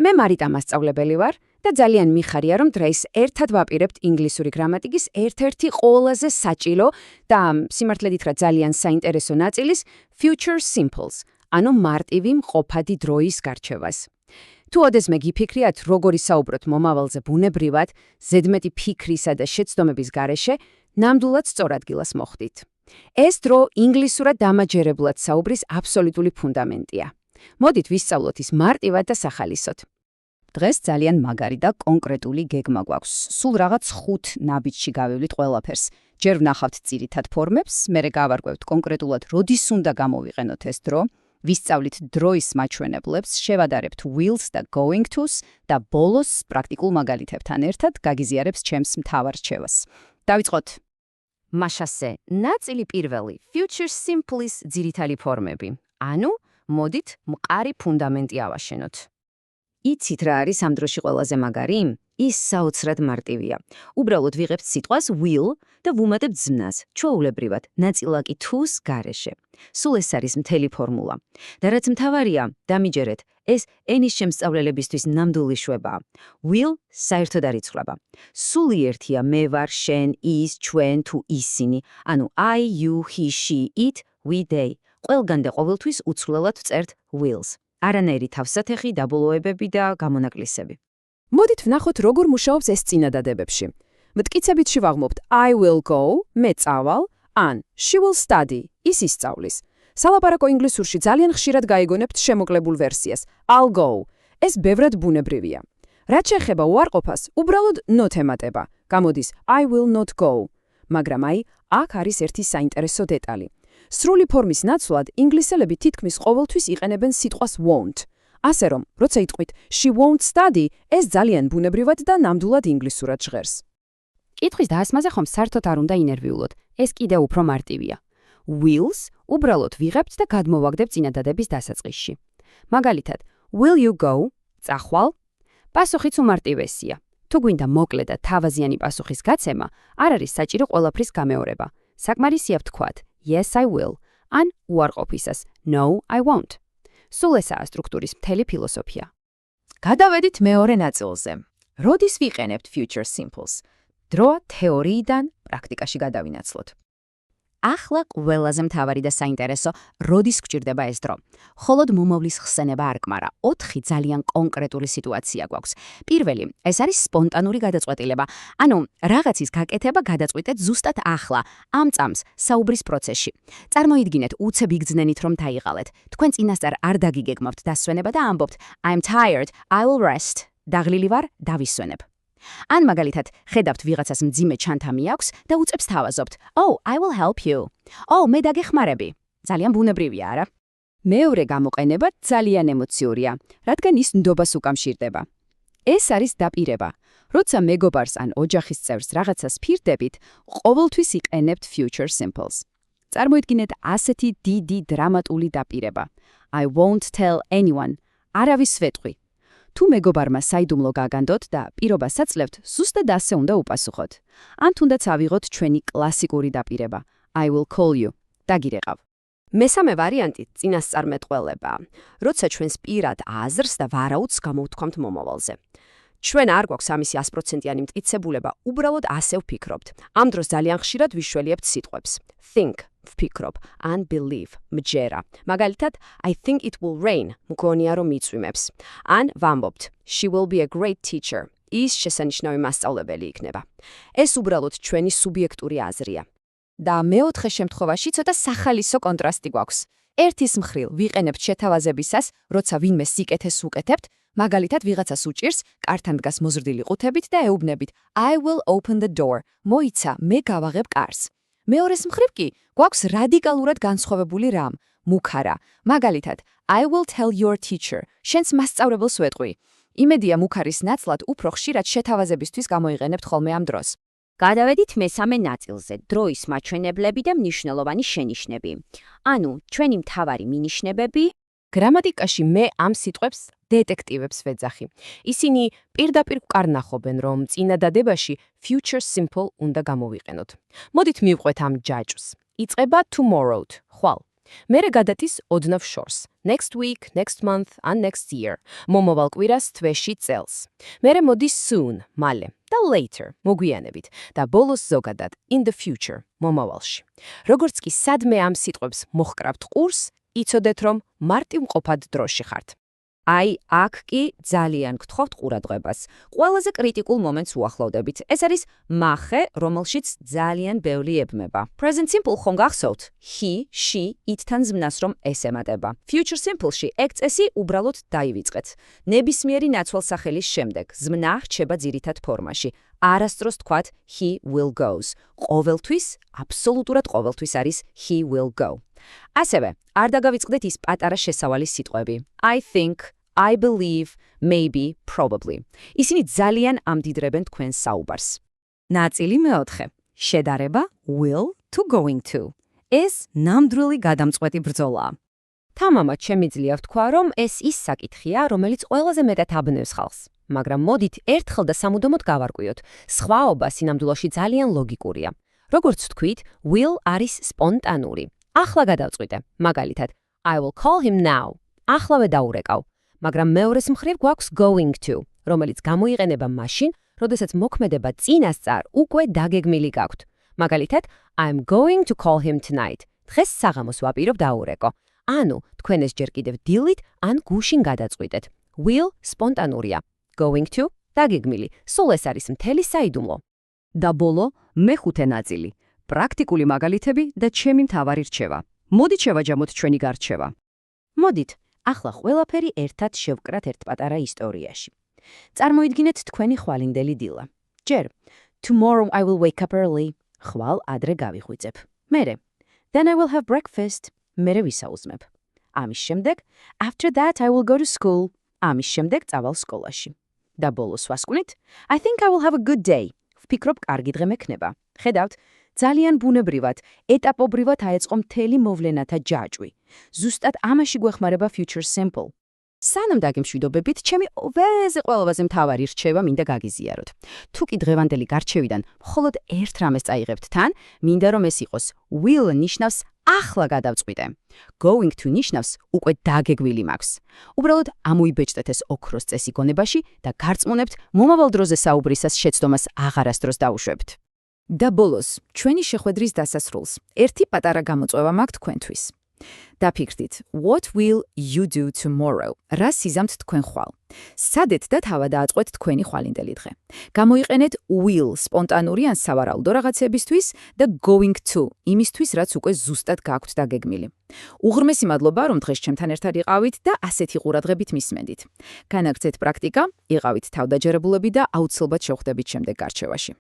მე მარიტა მასწავლებელი ვარ და ძალიან მიხარია, რომ დღეს ერთად ვაპირებთ ინგლისური გრამატიკის ერთ-ერთი ყველაზე საჭირო და სიმართლედ ითხრა ძალიან საინტერესო ნაწილის future simples, ანუ მარტივი მყოფადი დროის გარჩევას. თუ ოდესმე გიფიქრიათ, როგორ ისაუბროთ მომავალზე ბუნებრივად, ზედმეტი ფიქრისა და შეცდომების გარეშე, ნამდვილად სწორ ადგილას მოხვდით. ეს დრო ინგლისურად დამაჯერებლად საუბრის აბსოლუტური ფუნდამენტია. მოდით ვისწავლოთ ის მარტივად და სახალისოდ. დღეს ძალიან მაგარი და კონკრეტული გეგმა გვაქვს. სულ რაღაც 5 ნაბიჯში გავივლით ყველაფერს. ჯერ ვნახავთ ძირითად ფორმებს, მერე გავარკვევთ კონკრეტულად, როდის უნდა გამოვიყენოთ ეს დრო, ვისწავლით დროის მაჩვენებლებს, შევადარებთ will's და going to's და ბოლოს პრაქტიკულ მაგალითებთან ერთად გაგიზიარებს ჩემს მთავარ რჩევას. დავიწყოთ. მაშასე, ნაწილი პირველი, future simple-ის ძირითადი ფორმები. ანუ, მოდით მყარი ფუნდამენტი ავაშენოთ. იცით რა არის ამ დროში ყველაზე მაგარი? ის საოცრად მარტივია. უბრალოდ ვიღებთ სიტყვას will და ვუმატებთ ზმნას, ჩვეულებრივად, ნაწილაკი to's გარეშე. სულ ეს არის მთელი ფორმულა. და რაც მთავარია, დამიჯერეთ, ეს ენის შემსწავლელებისთვის ნამდვილი შვებაა. will საერთოდ არ იცვლება. სულიერთია მე ვარ, შენ, ის, ჩვენ თუ ისინი, ანუ I, you, he, she, it, we, they. ყველგან და ყოველთვის უცვლელად ვწერთ will's. არანაირი თავსათეხი, დაბოლოებები და გამონაკლისები. მოდით ვნახოთ, როგორ მუშაობს ეს წინადადებებში. მტკიცებით შევაღმობთ I will go, მე წავალ, ან she will study, ის ისწავლის. სალაპარაკო ინგლისურში ძალიან ხშირად გაიგონებთ შემოკლებულ ვერსიას I'll go. ეს ბევრად ბუნებრივია. რაც შეეხება უარყოფას, უბრალოდ not ემატება. გამოდის I will not go. მაგრამ აქ არის ერთი საინტერესო დეტალი. სრული ფორმის ნაცვლად ინგლისელები თითქმის ყოველთვის იყენებენ სიტყვას won't. ასე რომ, როცა იტყვით she won't study, ეს ძალიან ბუნებრივად და ნამდვილად ინგლისურად ჟღერს. კითხვის დაასმაზე ხომ საერთოდ არ უნდა ინერვიულოთ, ეს კიდევ უფრო მარტივია. will's უბრალოდ ვიღებთ და გადმოვაგდებთ წინადადების დასაწყისში. მაგალითად, will you go? წახვალ? პასუხიც უმარტივესია. თუ გვინდა მოკლე და თავაზიანი პასუხის გაცემა, არ არის საჭირო ყველაფრის გამეორება. საკმარისია ვთქვათ yes I will, ან უარყოფისას no I won't. სულ ესაა სტრუქტურის მთელი ფილოსოფია. გადავედით მეორე ნაწილზე. როდის ვიყენებთ future simples? დროა თეორიიდან პრაქტიკაში გადავინაცვლოთ. ახლა ყველაზე მთავარი და საინტერესო, როდის გვჭირდება ეს დრო. მხოლოდ მომავლის ხსენება არ კმარა, 4 ძალიან კონკრეტული სიტუაცია გვაქვს. პირველი, ეს არის სპონტანური გადაწყვეტილება. ანუ, რაღაცის გაკეთება გადაწყვიტეთ ზუსტად ახლა, ამ წამს, საუბრის პროცესში. წარმოიდგინეთ, უცებ იგრძნენით, რომ დაიღალეთ. თქვენ წინასწარ არ დაგიგეგმავთ დასვენება და ამბობთ I'm tired, I will rest. დაღლილი ვარ, დავისვენებ. ან მაგალითად, ხედავთ ვიღაცას მძიმე ჩანთამი აქვს და უწევს თავაზობთ Oh, I will help you. Oh, მე დაგეხმარები. ძალიან ბუნებრივია, არა? მეორე გამოყენება ძალიან ემოციურია, რადგან ის ნდობას უკავშირდება. ეს არის დაპირება. როცა მეგობარს ან ოჯახის წევრს რაღაცას ფირდებით, ყოველთვის იყენებთ future simples. წარმოიდგინეთ ასეთი დიდი დრამატული დაპირება. I won't tell anyone. არავის ვეტყვი. თუ მეგობარმა საიდუმლო გაგანდოთ და პირობას აძლევთ, ზუსტად ასე უნდა უპასუხოთ. ან თუნდაც ავიღოთ ჩვენი კლასიკური დაპირება. I will call you. დაგირეყავ. მესამე ვარიანტი წინასწარმეტყველებაა, როცა ჩვენს პირად აზრს და ვარაუდს გამოვთქვამთ მომავალზე. ჩვენ არ გვაქვს ამისი 100%-იანი მტკიცებულება, უბრალოდ ასე ვფიქრობთ. ამ დროს ძალიან ხშირად ვიშველიებთ სიტყვებს. Think, ვფიქრობ, ან believe, მჯერა. მაგალითად, I think it will rain, მგონია რომ იწვიმებს. ან ვამბობთ, she will be a great teacher. ის შესანიშნავი მასწავლებელი იქნება. ეს უბრალოდ ჩვენი სუბიექტური აზრია. და მეოთხე შემთხვევაში ცოტა სახალისო კონტრასტი გვაქვს. ერთის მხრივ ვიყენებთ შეთავაზებისას, როცა ვინმე სიკეთეს უკეთებთ, მაგალითად ვიღაცას უჭირს, კართან დგას მოზრდილი ყუთებით და ეუბნებით I will open the door. მოიცა, მე გავაღებ კარს. მეორეს მხრივ კი გვაქვს რადიკალურად განსხვავებული რამ, მუქარა. მაგალითად, I will tell your teacher. შენს მასწავლებელს ვეტყვი. იმედია მუქარის ნაცვლად უფრო ხშირად შეთავაზებისთვის გამოიყენებთ ხოლმე ამ დროს. გადავედით მესამე ნაწილზე, დროის მაჩვენებლები და მნიშვნელოვანი შენიშვნები. ანუ, ჩვენი მთავარი მინიშნებები. გრამატიკაში მე ამ სიტყვებს დეტექტივებს ვეძახი. ისინი პირდაპირ ვკარნახობენ, რომ წინადადებაში future simple უნდა გამოვიყენოთ. მოდით მივყვეთ ამ ჯაჭვს. იწყება tomorrow-თ, ხვალ. მერე გადადის ოდნავ შორს. Next week, next month, and next year. მომავალ კვირას, თვეში, წელს. მერე მოდის soon, მალე. და later, მოგვიანებით. და ბოლოს ზოგადად, in the future, მომავალში. როგორც კი სადმე ამ სიტყვებს მოჰკრავთ ყურს, იცოდეთ, რომ მარტივმყოფად დროში ხართ. აი, აქ კი ძალიან გთხოვთ ყურადღებას. ყველაზე კრიტიკულ მომენტს უახლოვდებით. ეს არის მახე, რომელშიც ძალიან ბევრი ებმება. Present simple ხომ გახსოვთ? He, she, it-თან ზმნას რომ ეს ემატება. Future simple-ში ეგ წესი უბრალოდ დაივიწყეთ. ნებისმიერი ნაცვალსახელის შემდეგ ზმნა რჩება ძირითად ფორმაში. არასდროს თქვათ he will goes. ყოველთვის, აბსოლუტურად ყოველთვის არის he will go. ასევე, არ დაგავიწყდეთ ის პატარა შესავალი სიტყვები. I think, I believe, maybe, probably. ისინი ძალიან ამდიდრებენ თქვენს საუბარს. ნაწილი მეოთხე. შედარება will to going to. ეს ნამდვილი გადამწყვეტი ბრძოლაა. თამამად შემიძლია ვთქვა, რომ ეს ის საკითხია, რომელიც ყველაზე მეტად აბნევს ხალხს. მაგრამ მოდით ერთხელ და სამუდამოდ გავარკვიოთ. სხვაობა სინამდვილეში ძალიან ლოგიკურია. როგორც ვთქვით, will არის სპონტანური. ახლა გადავწყვიტე. მაგალითად, I will call him now. ახლავე დაურეკავ. მაგრამ მეორეს მხრივ გვაქვს going to, რომელიც გამოიყენება მაშინ, როდესაც მოქმედება წინასწარ უკვე დაგეგმილი გაქვთ. მაგალითად, I'm going to call him tonight. დღეს საღამოს ვაპირებ დაურეკო. ანუ, თქვენ ეს ჯერ კიდევ დილით ან გუშინ გადაწყვიტეთ. Will სპონტანურია. Going to დაგეგმილი. სულ ეს არის მთელი საიდუმლო. და ბოლო, მეხუთე ნაწილი. პრაქტიკული მაგალითები და ჩემი მთავარი რჩევა. მოდით შევაჯამოთ ჩვენი გარჩევა. მოდით, ახლა ყველაფერი ერთად შევკრათ ერთ პატარა ისტორიაში. წარმოიდგინეთ თქვენი ხვალინდელი დილა. ჯერ, tomorrow I will wake up early. ხვალ ადრე გავიღვიძებ. მერე, then I will have breakfast. მერე ვისაუზმებ. ამის შემდეგ, after that I will go to school. ამის შემდეგ წავალ სკოლაში. და ბოლოს ვასკვნით, I think I will have a good day. ვფიქრობ, კარგი დღე მექნება. ხედავთ, ძალიან ბუნებრივად, ეტაპობრივად აეწყო მთელი მოვლენათა ჯაჭვი. ზუსტად ამაში გვეხმარება future simple. სანამ დაგემშვიდობებით, ჩემი ყველაზე მთავარი რჩევა მინდა გაგიზიაროთ. თუ კი დღევანდელი გარჩევიდან მხოლოდ ერთ რამეს წაიღებთ თან, მინდა რომ ეს იყოს will ნიშნავს ახლა გადავწყვიტე. Going to ნიშნავს უკვე დაგეგმილი მაქვს. უბრალოდ ამოიბეჭდეთ ეს ოქროს წესი გონებაში და გარწმუნებთ მომავალ დროზე საუბრისას შეცდომას აღარასდროს დაუშვებთ. და ბოლოს, ჩვენი შეხვედრის დასასრულს, ერთი პატარა გამოწვევა მაქვს თქვენთვის. დაფიქრდით, what will you do tomorrow? რა სიზამთ თქვენ ხვალ? სადეთ და თავად დააწყვეთ თქვენი ხვალინდელი დღე. გამოიყენეთ will სპონტანური ან სავარაუდო რაღაცებისთვის და going to იმისთვის, რაც უკვე ზუსტად გაქვთ დაგეგმილი. უღრმესი მადლობა, რომ დღეს ჩემთან ერთად იყავით და ასეთი ყურადღებით მისმენდით. განაგრძეთ პრაქტიკა, იყავით თავდაჯერებულები და აუცილებლად შევხვდებით შემდეგ გარჩევაში.